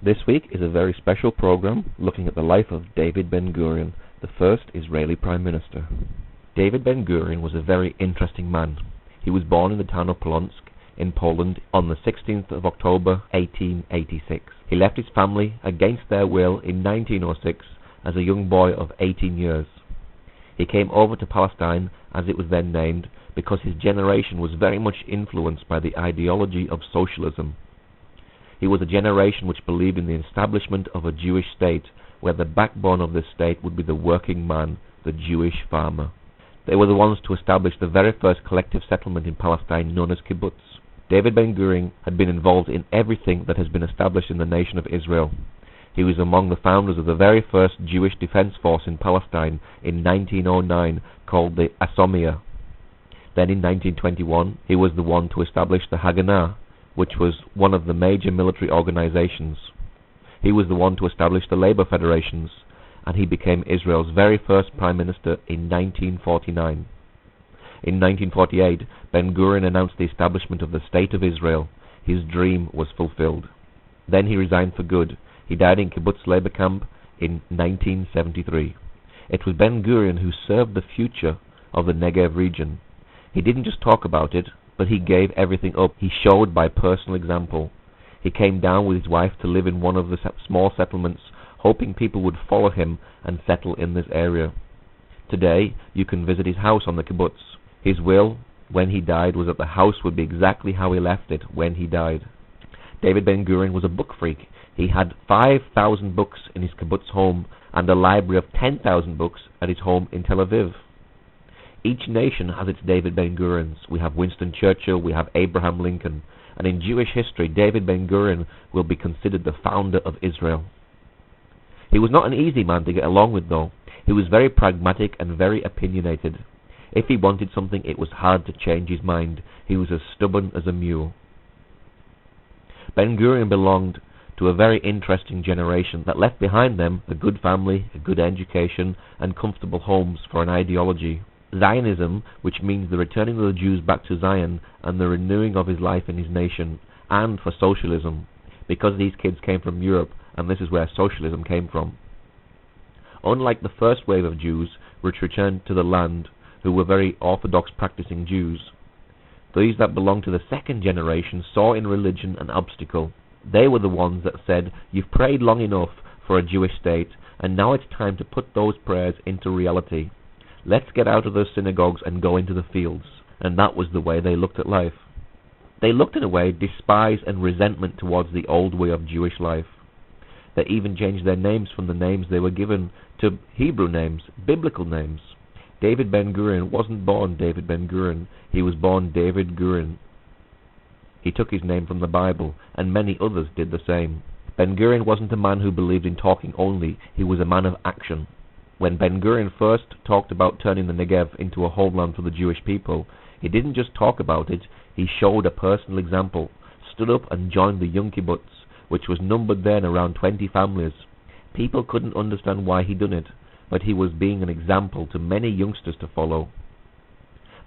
This week is a very special program looking at the life of David Ben Gurion, the first Israeli Prime Minister. David Ben Gurion was a very interesting man. He was born in the town of Polotsk in Poland on the 16th of October 1886. He left his family against their will in 1906 as a young boy of 18 years. He came over to Palestine, as it was then named, because his generation was very much influenced by the ideology of socialism. He was a generation which believed in the establishment of a Jewish state, where the backbone of this state would be the working man, the Jewish farmer. They were the ones to establish the very first collective settlement in Palestine known as kibbutz. David Ben Gurion had been involved in everything that has been established in the nation of Israel. He was among the founders of the very first Jewish defense force in Palestine in 1909 called the Asomia. Then in 1921 he was the one to establish the Haganah, which was one of the major military organizations. He was the one to establish the labor federations, and he became Israel's very first prime minister in 1949. In 1948, Ben Gurion announced the establishment of the State of Israel. His dream was fulfilled. Then he resigned for good. He died in kibbutz labor camp in 1973. It was Ben Gurion who served the future of the Negev region. He didn't just talk about it, but he gave everything up. He showed by personal example. He came down with his wife to live in one of the small settlements, hoping people would follow him and settle in this area. Today, you can visit his house on the kibbutz. His will, when he died, was that the house would be exactly how he left it when he died. David Ben Gurion was a book freak. He had 5,000 books in his kibbutz home and a library of 10,000 books at his home in Tel Aviv. Each nation has its David Ben Gurions. We have Winston Churchill, we have Abraham Lincoln, and in Jewish history, David Ben Gurion will be considered the founder of Israel. He was not an easy man to get along with, though. He was very pragmatic and very opinionated. If he wanted something, it was hard to change his mind. He was as stubborn as a mule. Ben Gurion belonged to a very interesting generation that left behind them a good family, a good education, and comfortable homes for an ideology. Zionism, which means the returning of the Jews back to Zion and the renewing of his life in his nation, and for socialism, because these kids came from Europe, and this is where socialism came from. Unlike the first wave of Jews, which returned to the land, who were very orthodox practicing Jews, these that belonged to the second generation saw in religion an obstacle. They were the ones that said, "You've prayed long enough for a Jewish state, and now it's time to put those prayers into reality. Let's get out of those synagogues and go into the fields." And that was the way they looked at life. They looked in a way despise and resentment towards the old way of Jewish life. They even changed their names from the names they were given to Hebrew names, biblical names. David Ben Gurion wasn't born David Ben Gurion, he was born David Gurion. He took his name from the Bible, and many others did the same. Ben Gurion wasn't a man who believed in talking only, he was a man of action. When Ben Gurion first talked about turning the Negev into a homeland for the Jewish people, he didn't just talk about it, he showed a personal example, stood up and joined the young kibbutz, which was numbered then around 20 families. People couldn't understand why he done it, but he was being an example to many youngsters to follow.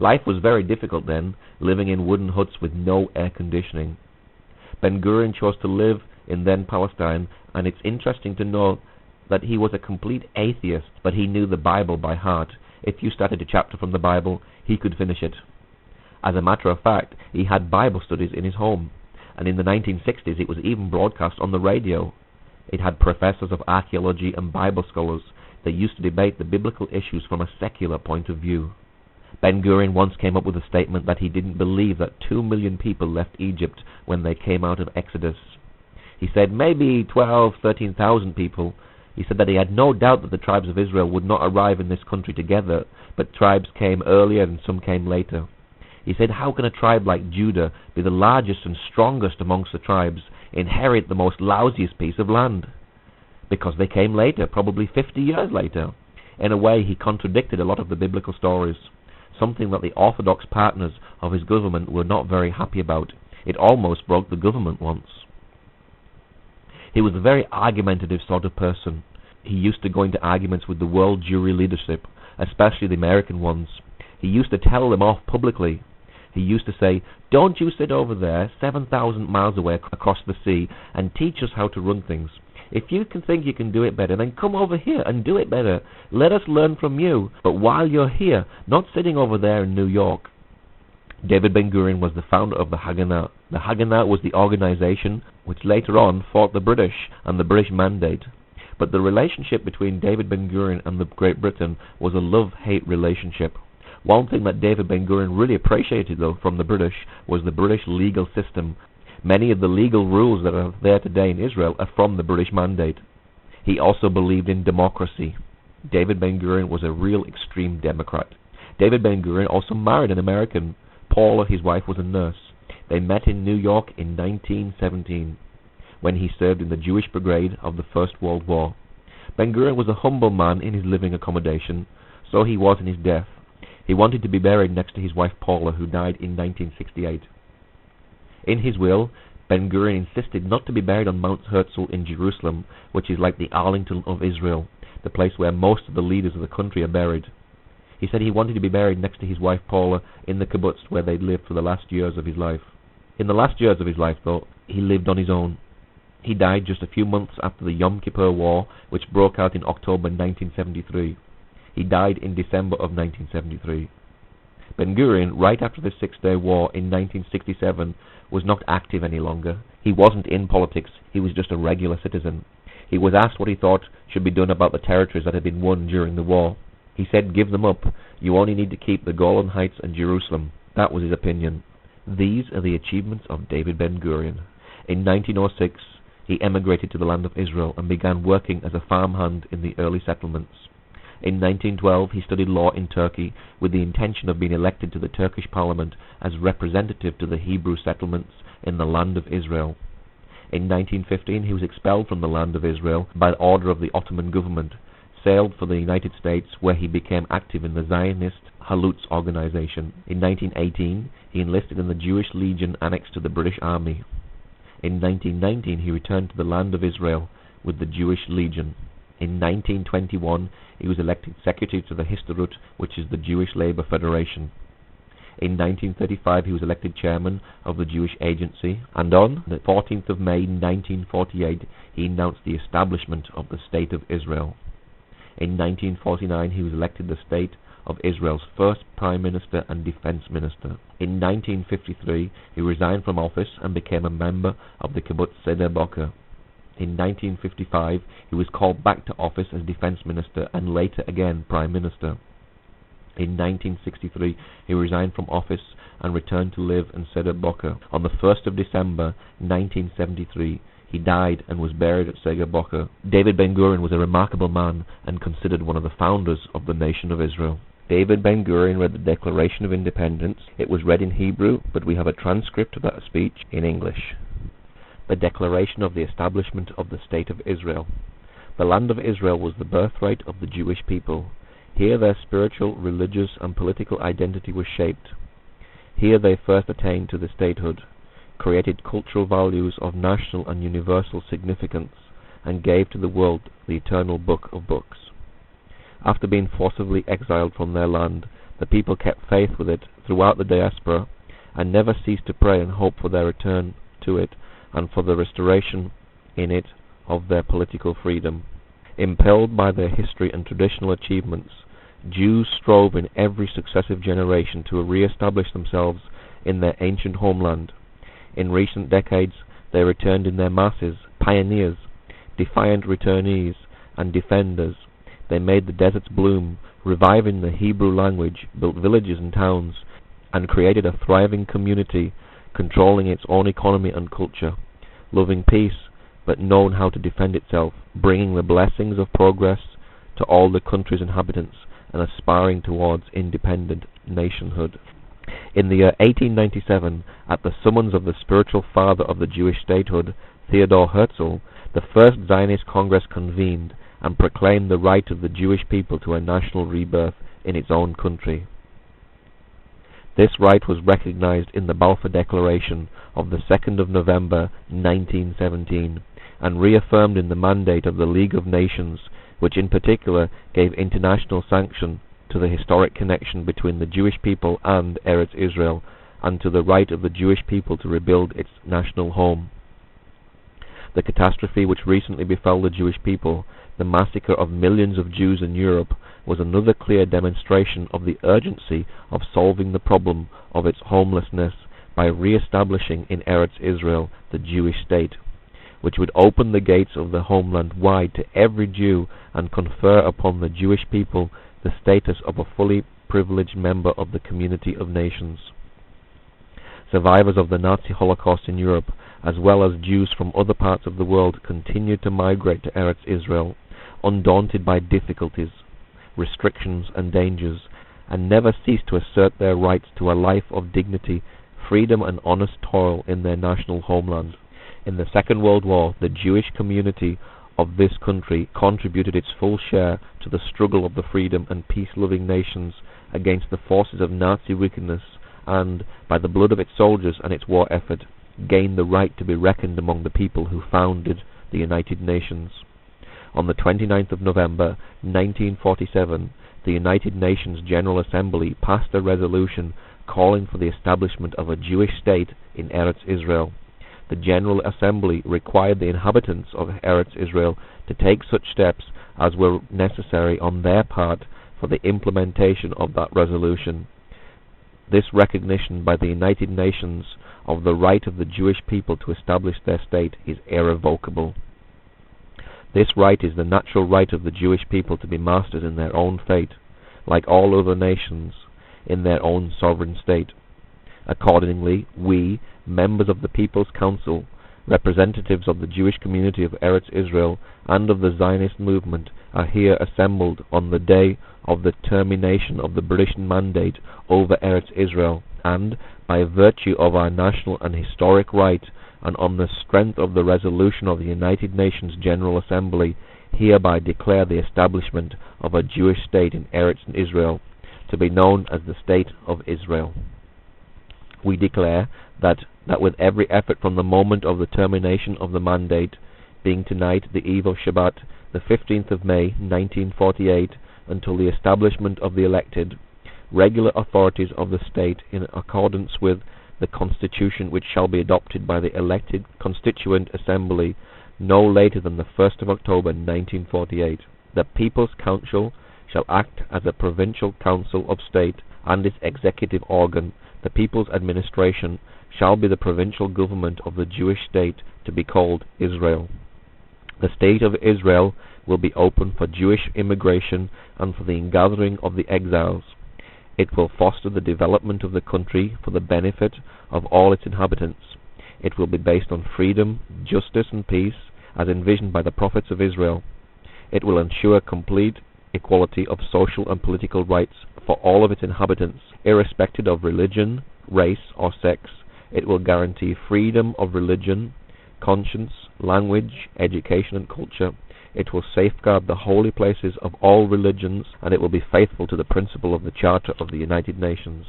Life was very difficult then, living in wooden huts with no air conditioning. Ben Gurion chose to live in then Palestine, and it's interesting to know that he was a complete atheist, but he knew the Bible by heart. If you started a chapter from the Bible, he could finish it. As a matter of fact, he had Bible studies in his home, and in the 1960s it was even broadcast on the radio. It had professors of archaeology and Bible scholars that used to debate the biblical issues from a secular point of view. Ben Gurion once came up with a statement that he didn't believe that 2 million people left Egypt when they came out of Exodus. He said maybe 13,000 people. He said that he had no doubt that the tribes of Israel would not arrive in this country together, but tribes came earlier and some came later. He said, how can a tribe like Judah be the largest and strongest amongst the tribes, inherit the most lousiest piece of land? Because they came later, probably 50 years later. In a way, he contradicted a lot of the biblical stories, something that the orthodox partners of his government were not very happy about. It almost broke the government once. He was a very argumentative sort of person. He used to go into arguments with the world Jewry leadership, especially the American ones. He used to tell them off publicly. He used to say, "Don't you sit over there 7,000 miles away across the sea and teach us how to run things. If you think you can do it better, then come over here and do it better. Let us learn from you, but while you're here, not sitting over there in New York." David Ben Gurion was the founder of the Haganah. The Haganah was the organization which later on fought the British and the British Mandate. But the relationship between David Ben Gurion and Great Britain was a love-hate relationship. One thing that David Ben Gurion really appreciated, though, from the British was the British legal system. Many of the legal rules that are there today in Israel are from the British Mandate. He also believed in democracy. David Ben Gurion was a real extreme Democrat. David Ben Gurion also married an American. Paula, his wife, was a nurse. They met in New York in 1917, when he served in the Jewish Brigade of the First World War. Ben Gurion was a humble man in his living accommodation, so he was in his death. He wanted to be buried next to his wife Paula, who died in 1968. In his will, Ben Gurion insisted not to be buried on Mount Herzl in Jerusalem, which is like the Arlington of Israel, the place where most of the leaders of the country are buried. He said he wanted to be buried next to his wife Paula in the kibbutz where they'd lived for the last years of his life. In the last years of his life, though, he lived on his own. He died just a few months after the Yom Kippur War, which broke out in October 1973. He died in December of 1973. Ben Gurion, right after the Six-Day War in 1967, was not active any longer. He wasn't in politics, he was just a regular citizen. He was asked what he thought should be done about the territories that had been won during the war. He said, "Give them up. You only need to keep the Golan Heights and Jerusalem." That was his opinion. These are the achievements of David Ben Gurion. In 1906, he emigrated to the land of Israel and began working as a farmhand in the early settlements. In 1912, he studied law in Turkey with the intention of being elected to the Turkish parliament as representative to the Hebrew settlements in the land of Israel. In 1915, he was expelled from the land of Israel by order of the Ottoman government, sailed for the United States, where he became active in the Zionist Halutz organization. In 1918, he enlisted in the Jewish Legion annexed to the British Army. In 1919, he returned to the land of Israel with the Jewish Legion. In 1921, he was elected secretary to the Histadrut, which is the Jewish Labor Federation. In 1935, he was elected chairman of the Jewish Agency, and on the 14th of May 1948, he announced the establishment of the State of Israel. In 1949, he was elected the State of Israel's first Prime Minister and Defense Minister. In 1953, he resigned from office and became a member of the Kibbutz Seder Boker. In 1955, he was called back to office as Defense Minister and later again Prime Minister. In 1963, he resigned from office and returned to live in Seder Boker. On the 1st of December 1973, he died and was buried at Seder Boker. David Ben Gurion was a remarkable man and considered one of the founders of the nation of Israel. David Ben Gurion read the Declaration of Independence. It was read in Hebrew, but we have a transcript of that speech in English. The Declaration of the Establishment of the State of Israel. The land of Israel was the birthright of the Jewish people. Here their spiritual, religious, and political identity was shaped. Here they first attained to the statehood, created cultural values of national and universal significance, and gave to the world the eternal book of books. After being forcibly exiled from their land, the people kept faith with it throughout the diaspora, and never ceased to pray and hope for their return to it, and for the restoration in it of their political freedom. Impelled by their history and traditional achievements, Jews strove in every successive generation to re-establish themselves in their ancient homeland. In recent decades, they returned in their masses, pioneers, defiant returnees, and defenders. They made the deserts bloom, reviving the Hebrew language, built villages and towns, and created a thriving community, controlling its own economy and culture, loving peace, but knowing how to defend itself, bringing the blessings of progress to all the country's inhabitants, and aspiring towards independent nationhood. In the year 1897, at the summons of the spiritual father of the Jewish statehood, Theodor Herzl, the First Zionist Congress convened and proclaimed the right of the Jewish people to a national rebirth in its own country. This right was recognized in the Balfour Declaration of the 2nd of November 1917 and reaffirmed in the mandate of the League of Nations, which in particular gave international sanction to the historic connection between the Jewish people and Eretz Israel, and to the right of the Jewish people to rebuild its national home. The catastrophe which recently befell the Jewish people, the massacre of millions of Jews in Europe, was another clear demonstration of the urgency of solving the problem of its homelessness by re-establishing in Eretz Israel the Jewish state, which would open the gates of the homeland wide to every Jew and confer upon the Jewish people the status of a fully privileged member of the community of nations. Survivors of the Nazi Holocaust in Europe, as well as Jews from other parts of the world, continued to migrate to Eretz Israel, undaunted by difficulties, restrictions and dangers, and never ceased to assert their rights to a life of dignity, freedom and honest toil in their national homeland. In the Second World War, the Jewish community of this country contributed its full share to the struggle of the freedom and peace-loving nations against the forces of Nazi wickedness, and, by the blood of its soldiers and its war effort, gained the right to be reckoned among the people who founded the United Nations. On the 29th of November 1947, the United Nations General Assembly passed a resolution calling for the establishment of a Jewish state in Eretz Israel. The General Assembly required the inhabitants of Eretz Israel to take such steps as were necessary on their part for the implementation of that resolution. This recognition by the United Nations of the right of the Jewish people to establish their state is irrevocable. This right is the natural right of the Jewish people to be masters in their own fate, like all other nations, in their own sovereign state. Accordingly, we, members of the People's Council, representatives of the Jewish community of Eretz Israel and of the Zionist movement, are here assembled on the day of the termination of the British mandate over Eretz Israel, and, by virtue of our national and historic right, and on the strength of the resolution of the United Nations General Assembly, hereby declare the establishment of a Jewish state in Eretz Israel, to be known as the State of Israel. We declare that with every effort from the moment of the termination of the mandate, being tonight the eve of Shabbat, the 15th of May 1948, until the establishment of the elected, regular authorities of the state in accordance with the Constitution, which shall be adopted by the elected Constituent Assembly no later than the 1st of October 1948. The People's Council shall act as a provincial council of state, and its executive organ, the People's Administration, shall be the provincial government of the Jewish state, to be called Israel. The State of Israel will be open for Jewish immigration and for the ingathering of the exiles. It will foster the development of the country for the benefit of all its inhabitants. It will be based on freedom, justice and peace, as envisioned by the prophets of Israel. It will ensure complete equality of social and political rights for all of its inhabitants, irrespective of religion, race or sex. It will guarantee freedom of religion, conscience, language, education and culture. It will safeguard the holy places of all religions, and it will be faithful to the principle of the Charter of the United Nations.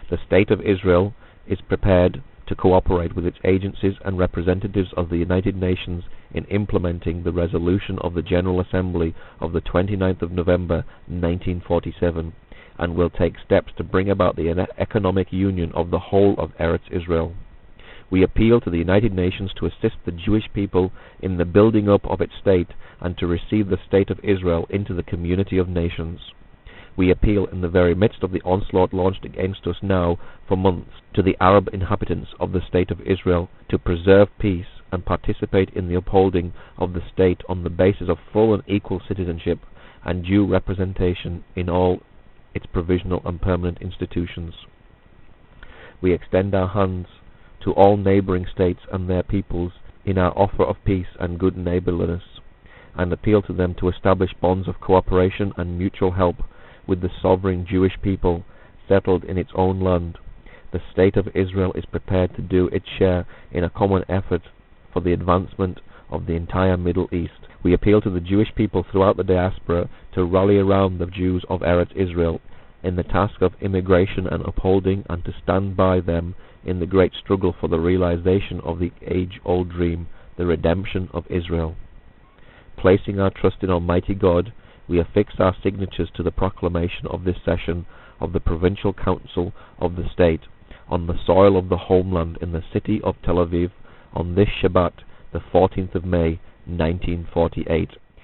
The State of Israel is prepared to cooperate with its agencies and representatives of the United Nations in implementing the resolution of the General Assembly of the 29th of November 1947, and will take steps to bring about the economic union of the whole of Eretz Israel. We appeal to the United Nations to assist the Jewish people in the building up of its state and to receive the State of Israel into the community of nations. We appeal, in the very midst of the onslaught launched against us now for months, to the Arab inhabitants of the State of Israel to preserve peace and participate in the upholding of the state on the basis of full and equal citizenship and due representation in all its provisional and permanent institutions. We extend our hands to all neighbouring states and their peoples in our offer of peace and good neighbourliness, and appeal to them to establish bonds of cooperation and mutual help with the sovereign Jewish people settled in its own land. The State of Israel is prepared to do its share in a common effort for the advancement of the entire Middle East. We appeal to the Jewish people throughout the diaspora to rally around the Jews of Eretz Israel in the task of immigration and upholding, and to stand by them in the great struggle for the realization of the age-old dream, the redemption of Israel. Placing our trust in Almighty God, we affix our signatures to the proclamation of this session of the Provincial Council of the State on the soil of the homeland in the city of Tel Aviv on this Shabbat, the 14th of May, 1948.